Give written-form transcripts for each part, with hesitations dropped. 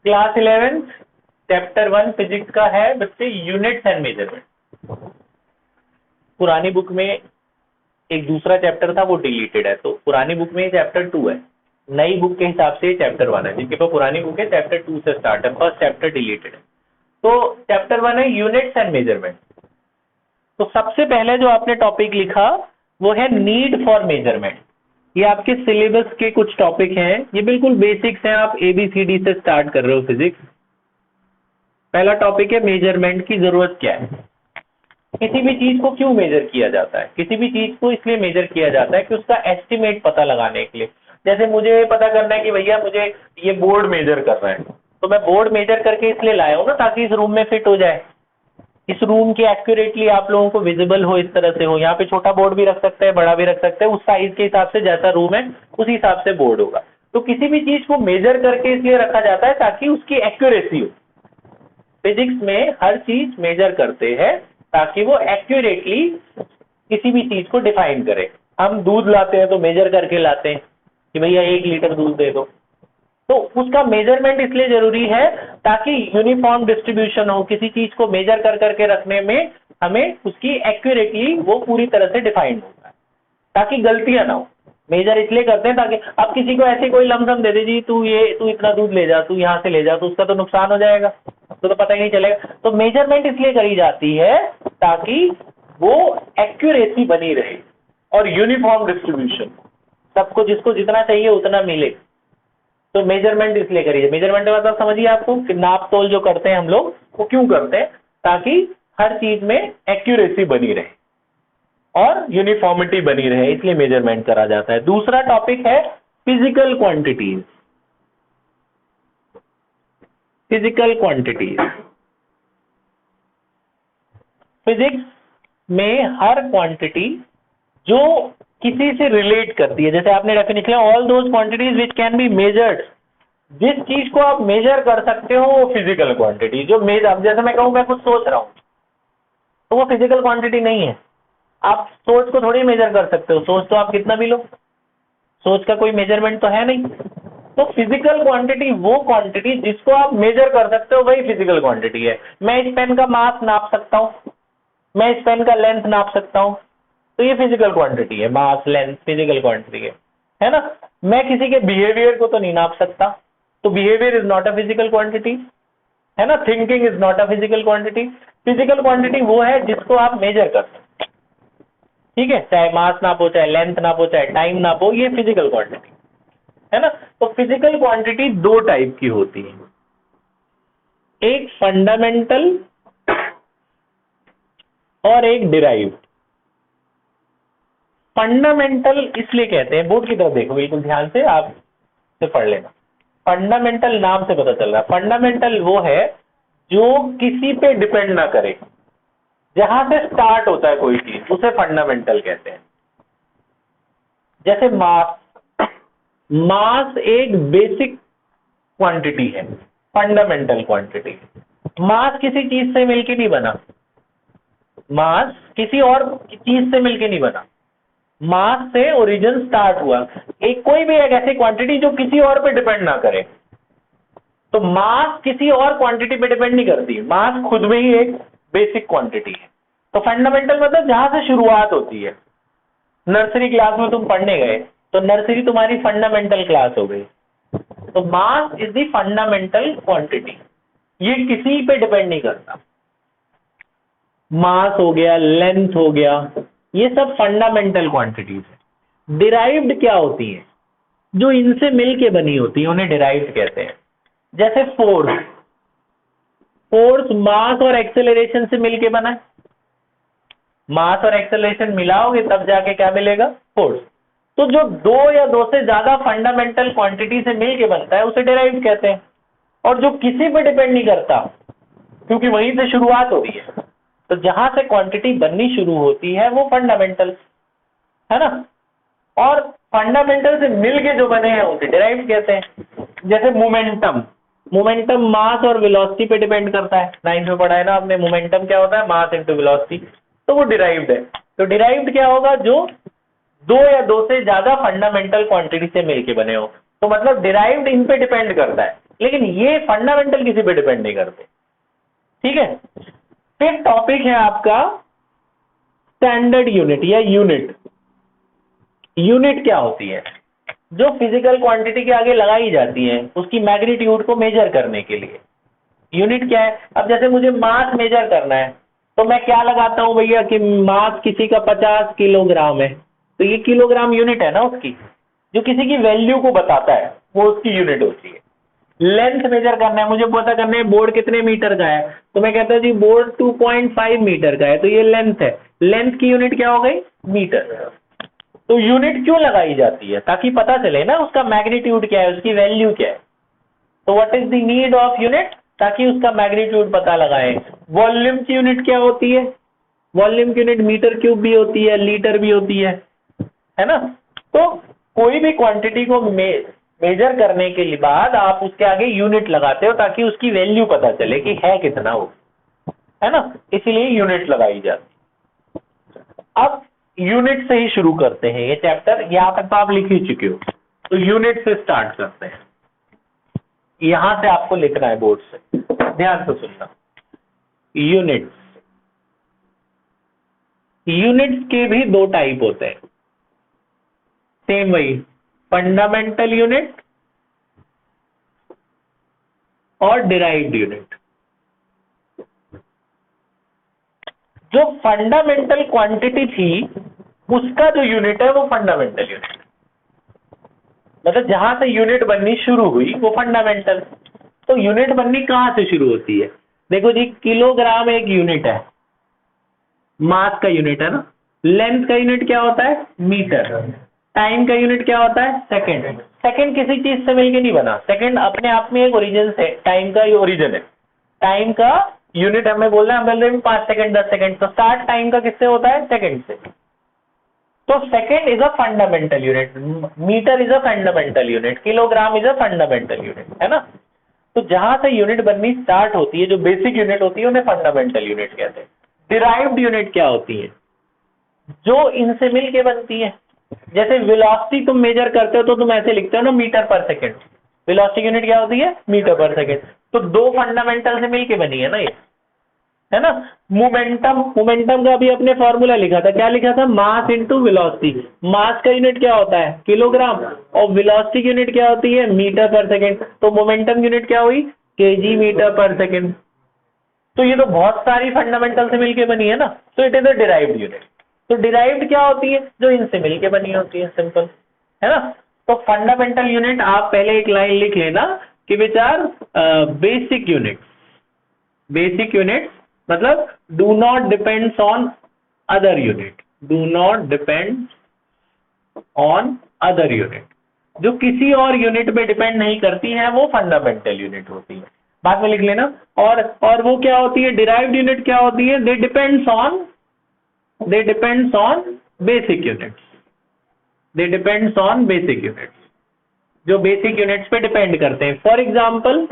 Class 11 chapter 1 physics का है बच्चे, यूनिट्स एंड मेजरमेंट। पुरानी बुक में एक दूसरा चैप्टर था, वो डिलीटेड है, तो पुरानी बुक में चैप्टर 2 है, नई बुक के हिसाब से चैप्टर 1 है। जिनके पास पुरानी बुक है चैप्टर 2 से स्टार्ट है, फर्स्ट चैप्टर डिलीटेड है। तो चैप्टर 1 है यूनिट्स एंड मेजरमेंट। तो सबसे पहले जो आपने टॉपिक लिखा वो है नीड फॉर मेजरमेंट। ये आपके सिलेबस के कुछ टॉपिक हैं, ये बिल्कुल बेसिक्स हैं, आप ABCD से स्टार्ट कर रहे हो फिजिक्स। पहला टॉपिक है मेजरमेंट की जरूरत क्या है। किसी भी चीज को क्यों मेजर किया जाता है? किसी भी चीज को इसलिए मेजर किया जाता है कि उसका एस्टिमेट पता लगाने के लिए। जैसे मुझे पता करना है कि भैया मुझे ये बोर्ड मेजर करना है, तो मैं बोर्ड मेजर करके इसलिए लाया हूं ना ताकि इस रूम में फिट हो जाए, इस रूम की एक्यूरेटली आप लोगों को विजिबल हो, इस तरह से हो। यहाँ पे छोटा बोर्ड भी रख सकते हैं, बड़ा भी रख सकते हैं, उस साइज के हिसाब से जैसा रूम है उस हिसाब से बोर्ड होगा। तो किसी भी चीज को मेजर करके इसलिए रखा जाता है ताकि उसकी एक्यूरेसी हो। फिजिक्स में हर चीज मेजर करते हैं ताकि वो एक्यूरेटली किसी भी चीज को डिफाइन करे। हम दूध लाते हैं तो मेजर करके लाते हैं कि भैया 1 लीटर दूध दे दो, तो उसका मेजरमेंट इसलिए जरूरी है ताकि यूनिफॉर्म डिस्ट्रीब्यूशन हो। किसी चीज को मेजर कर करके रखने में हमें उसकी एक्यूरेटली वो पूरी तरह से डिफाइंड होता है ताकि गलतियां ना हो। मेजर इसलिए करते हैं ताकि अब किसी को ऐसे कोई लमसम दे दे, जी तू इतना दूध ले जा, तू यहाँ से ले जा, तो उसका तो नुकसान हो जाएगा, तो पता ही नहीं चलेगा। तो मेजरमेंट इसलिए करी जाती है ताकि वो एक्यूरेसी बनी रहे और यूनिफॉर्म डिस्ट्रीब्यूशन, सबको जिसको जितना चाहिए उतना मिले। तो मेजरमेंट इसलिए करी जाए। मेजरमेंट का मतलब समझिए आपको कि नाप तोल जो करते हैं हम लोग वो क्यों करते हैं? ताकि हर चीज में एक्यूरेसी बनी रहे और यूनिफॉर्मिटी बनी रहे, इसलिए मेजरमेंट करा जाता है। दूसरा टॉपिक है physical quantities. Physical quantities physics में हर क्वांटिटी जो किसी से रिलेट करती है, जैसे आपने definition all those quantities which can be measured, जिस चीज को आप मेजर कर सकते हो वो फिजिकल क्वांटिटी। जो मेजर, जैसे मैं कहूं मैं कुछ सोच रहा हूं तो वो फिजिकल क्वांटिटी नहीं है। आप सोच को थोड़ी मेजर कर सकते हो, सोच तो आप कितना भी लो, सोच का कोई मेजरमेंट तो है नहीं। तो फिजिकल क्वांटिटी वो क्वांटिटी जिसको आप मेजर कर सकते हो वही फिजिकल क्वांटिटी है। मैं इस पेन का मास नाप सकता हूं, मैं इस पेन का लेंथ नाप सकता हूं, तो ये फिजिकल क्वांटिटी है। मास लेंथ फिजिकल क्वांटिटी है ना। मैं किसी के बिहेवियर को तो नहीं नाप सकता, तो behaviour is not a physical quantity, है ना। Thinking is not a physical quantity. Physical quantity वो है जिसको आप मेजर कर सकते, ठीक है, चाहे मास नापो, चाहे लेंथ नापो, चाहे टाइम नापो, ये फिजिकल क्वांटिटी है ना। तो फिजिकल क्वांटिटी 2 टाइप की होती है, एक फंडामेंटल और एक डिराइव्ड। फंडामेंटल इसलिए कहते हैं, बोर्ड की तरफ देखो बिल्कुल ध्यान से, आप से पढ़ लेना। फंडामेंटल नाम से पता चल रहा है, फंडामेंटल वो है जो किसी पे डिपेंड ना करे, जहां से स्टार्ट होता है कोई चीज उसे फंडामेंटल कहते हैं। जैसे मास, मास एक बेसिक क्वांटिटी है, फंडामेंटल क्वांटिटी। मास किसी चीज से मिलके नहीं बना, मास किसी और चीज से मिलके नहीं बना, मास से ओरिजिन स्टार्ट हुआ। एक कोई भी एक ऐसी क्वांटिटी जो किसी और पे डिपेंड ना करे। तो मास किसी और क्वांटिटी पे डिपेंड नहीं करती, मास खुद में ही एक बेसिक क्वांटिटी है। तो फंडामेंटल मतलब जहां से शुरुआत होती है। नर्सरी क्लास में तुम पढ़ने गए तो नर्सरी तुम्हारी फंडामेंटल क्लास हो गई। तो mass is the fundamental quantity, ये किसी पे डिपेंड नहीं करता। मास हो गया, लेंथ हो गया, ये सब फंडामेंटल क्वांटिटीज है। डिराइव्ड क्या होती है? जो इनसे मिलके बनी होती है उन्हें डिराइव्ड कहते हैं। जैसे फोर्स, फोर्स मास और एक्सेलरेशन से मिलके बना है। मास और एक्सेलरेशन मिलाओगे तब जाके क्या मिलेगा? फोर्स। तो जो 2 या 2 से ज्यादा फंडामेंटल क्वांटिटी से मिलके बनता है उसे डिराइव्ड कहते हैं। और जो किसी पे डिपेंड नहीं करता क्योंकि वहीं से शुरुआत हो रही है, तो जहां से क्वांटिटी बननी शुरू होती है वो फंडामेंटल है ना। और फंडामेंटल से मिलके जो बने हैं उसे डिराइव्ड कहते हैं। जैसे मोमेंटम, मोमेंटम मास और वेलोसिटी पे डिपेंड करता है। 9th में पढ़ा है ना आपने, मोमेंटम क्या होता है? Mass into velocity. तो वो डिराइव्ड है। तो डिराइव्ड क्या होगा? जो 2 या 2 से ज्यादा फंडामेंटल क्वांटिटी से मिलके बने हो। तो मतलब डिराइव्ड इन पे डिपेंड करता है लेकिन ये फंडामेंटल किसी पे डिपेंड नहीं करते, ठीक है। फिर टॉपिक है आपका स्टैंडर्ड यूनिट या यूनिट। यूनिट क्या होती है? जो फिजिकल क्वांटिटी के आगे लगाई जाती है उसकी मैग्नीट्यूड को मेजर करने के लिए। यूनिट क्या है? अब जैसे मुझे मास मेजर करना है तो मैं क्या लगाता हूं भैया कि मास किसी का 50 किलोग्राम है, तो ये किलोग्राम यूनिट है ना उसकी, जो किसी की वैल्यू को बताता है वो उसकी यूनिट होती है। लेंथ मेजर करना है, मुझे पता करना है बोर्ड कितने मीटर का है, तो मैं कहता हूं जी बोर्ड 2.5 मीटर का है, तो ये लेंथ है। लेंथ की यूनिट क्या हो गई? मीटर। तो यूनिट क्यों लगाई जाती है? ताकि पता चले ना उसका मैग्नीट्यूड क्या है, उसकी वैल्यू क्या है। तो what is the need of unit? ताकि उसका मैग्नीट्यूड पता लगाए। वॉल्यूम की यूनिट क्या होती है? वॉल्यूम की यूनिट मीटर क्यूब भी होती है, लीटर भी होती है ना। तो कोई भी क्वांटिटी को मेजर करने के लिए बाद आप उसके आगे यूनिट लगाते हो ताकि उसकी वैल्यू पता चले कि है कितना वो, है ना, इसीलिए यूनिट लगाई जाती। अब यूनिट से ही शुरू करते हैं ये चैप्टर, यहां तक तो आप लिख ही चुके हो, तो यूनिट से स्टार्ट करते हैं। यहां से आपको लिखना है बोर्ड से, ध्यान से सुनना। यूनिट्स, यूनिट्स के भी दो टाइप होते हैं, सेम वही, फंडामेंटल यूनिट और डिराइव्ड यूनिट। जो फंडामेंटल क्वांटिटी थी उसका जो यूनिट है वो फंडामेंटल यूनिट, मतलब जहां से यूनिट बननी शुरू हुई वो फंडामेंटल। तो यूनिट बननी कहां से शुरू होती है? देखो जी, किलोग्राम एक यूनिट है, मास का यूनिट है ना। लेंथ का यूनिट क्या होता है? मीटर। टाइम का यूनिट क्या होता है? सेकंड। सेकंड किसी चीज से मिलके नहीं बना, सेकंड अपने आप में एक ओरिजिन से, टाइम का ये ओरिजिन है। टाइम का यूनिट हमें बोल रहे हैं, हम बोल रहे हैं 5 सेकंड 10 सेकंड, तो स्टार्ट टाइम का किससे होता है? सेकंड से। तो second is a fundamental unit, metre is a fundamental unit, kilogram is a fundamental unit, है ना। तो जहां से यूनिट बननी स्टार्ट होती है, जो बेसिक यूनिट होती है, उन्हें फंडामेंटल यूनिट कहते हैं। डिराइव्ड यूनिट क्या होती है? जो इनसे मिलके बनती है। जैसे वेलोसिटी तुम मेजर करते हो तो तुम ऐसे लिखते हो ना, मीटर पर सेकंड। वेलोसिटी यूनिट क्या होती है? मीटर पर सेकंड। तो दो फंडामेंटल से मिलके बनी है ना ये, है ना। मोमेंटम, मोमेंटम का भी अपने फॉर्मूला लिखा था, क्या लिखा था? Mass into velocity. मास का यूनिट क्या होता है? किलोग्राम। और वेलोसिटी की यूनिट क्या होती है? मीटर पर सेकंड। तो मोमेंटम यूनिट क्या हुई? केजी मीटर पर सेकंड। तो ये तो बहुत सारी फंडामेंटल से मिलके बनी है ना, तो it is a derived unit. तो डिराइव्ड क्या होती है? जो इनसे मिलके बनी होती है, सिंपल, है ना। तो फंडामेंटल यूनिट आप पहले एक लाइन लिख लेना कि which are basic unit. Basic unit मतलब do not depends on other unit, do not depend on other unit. जो किसी और यूनिट पे डिपेंड नहीं करती है वो फंडामेंटल यूनिट होती है, बाद में लिख लेना। और वो क्या होती है? डिराइव्ड यूनिट क्या होती है? They depends on basic units, they depends on basic units, जो बेसिक यूनिट्स पे डिपेंड करते हैं। फॉर एग्जाम्पल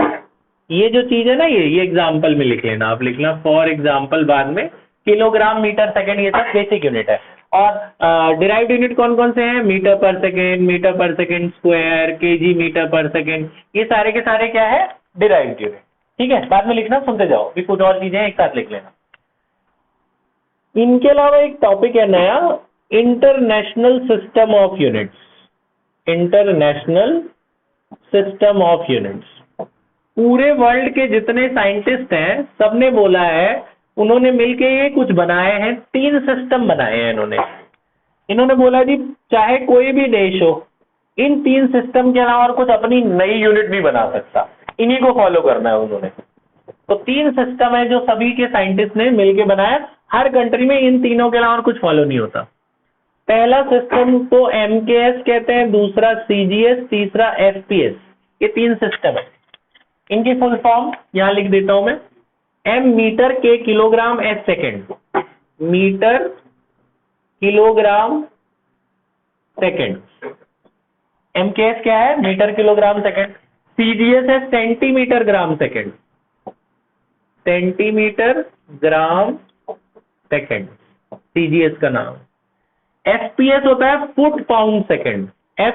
ये जो चीज है ना, ये एग्जाम्पल में लिख लेना, आप लिखना फॉर एग्जाम्पल बाद में। किलोग्राम मीटर सेकंड ये सब बेसिक यूनिट है। और डिराइव्ड यूनिट कौन कौन से हैं? मीटर पर सेकंड स्क्वायर, केजी मीटर पर सेकंड, ये सारे के सारे क्या है? Derived unit. ठीक है, बाद में लिखना, सुनते जाओ, भी कुछ और चीजें एक साथ लिख लेना। इनके अलावा एक टॉपिक है नया, international system of units. International system of units. पूरे वर्ल्ड के जितने साइंटिस्ट हैं सबने बोला है, उन्होंने मिलके ये कुछ बनाए हैं, 3 सिस्टम बनाए हैं इन्होंने। इन्होंने बोला जी चाहे कोई भी देश हो, इन 3 सिस्टम के अलावा और कुछ अपनी नई यूनिट भी बना सकता, इन्हीं को फॉलो करना है उन्होंने। तो 3 सिस्टम है जो सभी के साइंटिस्ट ने मिलके बनाया। हर कंट्री में इन तीनों के अलावा और कुछ फॉलो नहीं होता। पहला सिस्टम को MKS कहते हैं, दूसरा CGS, तीसरा FPS। ये 3 सिस्टम है। इनकी फुल फॉर्म यहां लिख देता हूं मैं, M metre, K kilogram, S second. Metre kilogram second. MKS क्या है? Metre kilogram second. CGS है centimetre gram second, centimetre gram second, CGS का नाम। FPS होता है foot pound second, F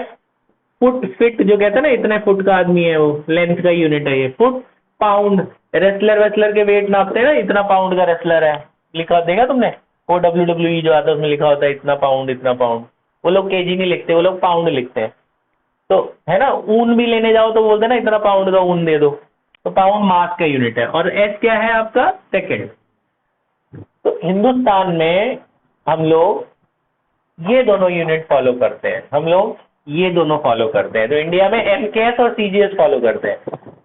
foot feet जो कहते हैं ना, इतने फुट का आदमी है वो, लेंथ का यूनिट है ये। फुट, पाउंड, रेसलर वेसलर के वेट नापते हैं ना, इतना पाउंड का रेसलर है, लिखा देखा तुमने, वो WWE जो आता है उसमें लिखा होता है इतना पाउंड इतना पाउंड। वो लोग केजी नहीं लिखते, वो लोग पाउंड लिखते हैं। तो है ना, ऊन भी लेने जाओ तो बोलते हैं ना इतना पाउंड का ऊन दे दो, तो पाउंड मास का यूनिट है। और एस क्या है आपका, सेकेंड। तो हिंदुस्तान में हम लोग ये दोनों यूनिट फॉलो करते हैं, हम लोग ये दोनों फॉलो करते हैं। तो इंडिया में एमकेएस और सीजीएस फॉलो करते हैं।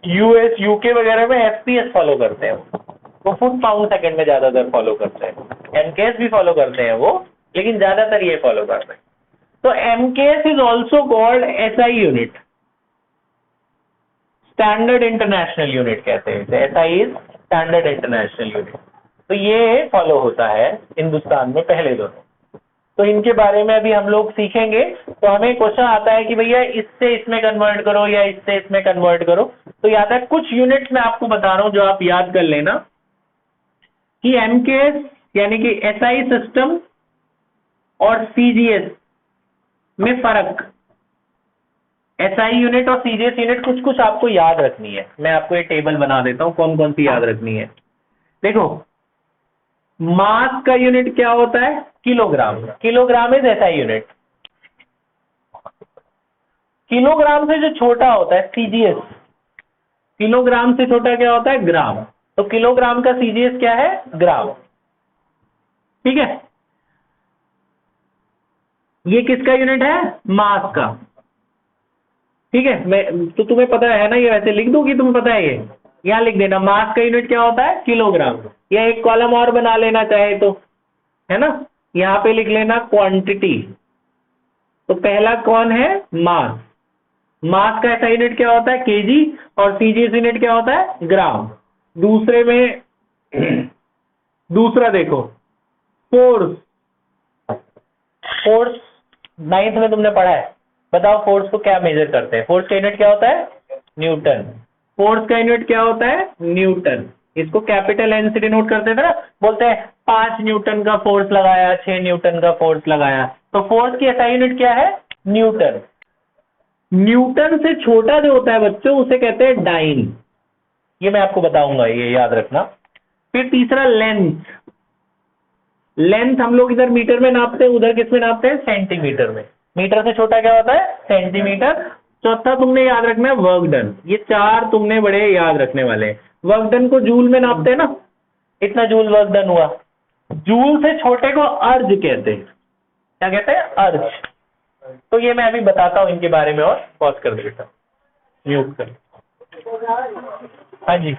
यूएस यूके वगैरह में एफपीएस फॉलो करते हैं, वो फुट पाउंड सेकंड में ज्यादातर फॉलो करते हैं। एमकेएस भी फॉलो करते हैं वो, लेकिन ज्यादातर ये फॉलो करते हैं। तो MKS is also called SI unit, standard international unit कहते हैं। SI is standard international unit. तो ये फॉलो होता है हिंदुस्तान में पहले दोनों। तो इनके बारे में अभी हम लोग सीखेंगे। तो हमें क्वेश्चन आता है कि भैया इससे इसमें कन्वर्ट करो या इससे इसमें कन्वर्ट करो, तो याद है कुछ यूनिट्स मैं आपको बता रहा हूं जो आप याद कर लेना कि एमकेएस यानी कि एसआई सिस्टम और सीजीएस में फर्क। एसआई यूनिट और सीजीएस यूनिट कुछ कुछ आपको याद रखनी है। मैं आपको ये टेबल बना देता हूं कौन कौन सी याद रखनी है। देखो, मास का यूनिट क्या होता है, kilogram. Kilogram is SI unit. Kilogram से जो छोटा होता है सीजीएस, किलोग्राम से छोटा क्या होता है, ग्राम। तो किलोग्राम का सीजीएस क्या है, ग्राम। ठीक है, ये किसका यूनिट है, मास का। ठीक है, मैं तो तुम्हें पता है ना, ये वैसे लिख दूं कि तुम्हें पता है, ये यहां लिख देना, मास का यूनिट क्या होता है, किलोग्राम। या एक कॉलम और बना लेना चाहे तो, है ना, यहां पे लिख लेना क्वांटिटी। तो पहला कौन है, मास। मास का ऐसा यूनिट क्या होता है, केजी, और सीजीएस यूनिट क्या होता है, ग्राम। दूसरे में दूसरा देखो, फोर्स। फोर्स 9th में तुमने पढ़ा है, बताओ फोर्स को क्या मेजर करते हैं। फोर्स का यूनिट क्या होता है, न्यूटन। फोर्स का यूनिट क्या होता है, न्यूटन। इसको कैपिटल एन से डिनोट करते थे ना, बोलते हैं 5 न्यूटन का फोर्स लगाया, 6 न्यूटन का फोर्स लगाया। तो फोर्स की ऐसा यूनिट क्या है, न्यूटन। न्यूटन से छोटा जो होता है बच्चों, उसे कहते हैं डाइन। ये मैं आपको बताऊंगा, ये याद रखना। फिर तीसरा लेंथ। लेंथ हम लोग इधर मीटर में नापते हैं, उधर किस में नापते हैं, सेंटीमीटर में। मीटर से छोटा क्या होता है, सेंटीमीटर। चौथा तुमने याद रखना है वर्क डन। ये 4 तुमने बड़े याद रखने वाले हैं। वर्क डन को जूल में नापते हैं ना, इतना जूल वर्क डन हुआ। जूल से छोटे को अर्ज कहते हैं। क्या कहते हैं, अर्ज। तो ये मैं अभी बताता हूं इनके बारे में, और पॉज कर दे बेटा, म्यूट कर। हाँ जी,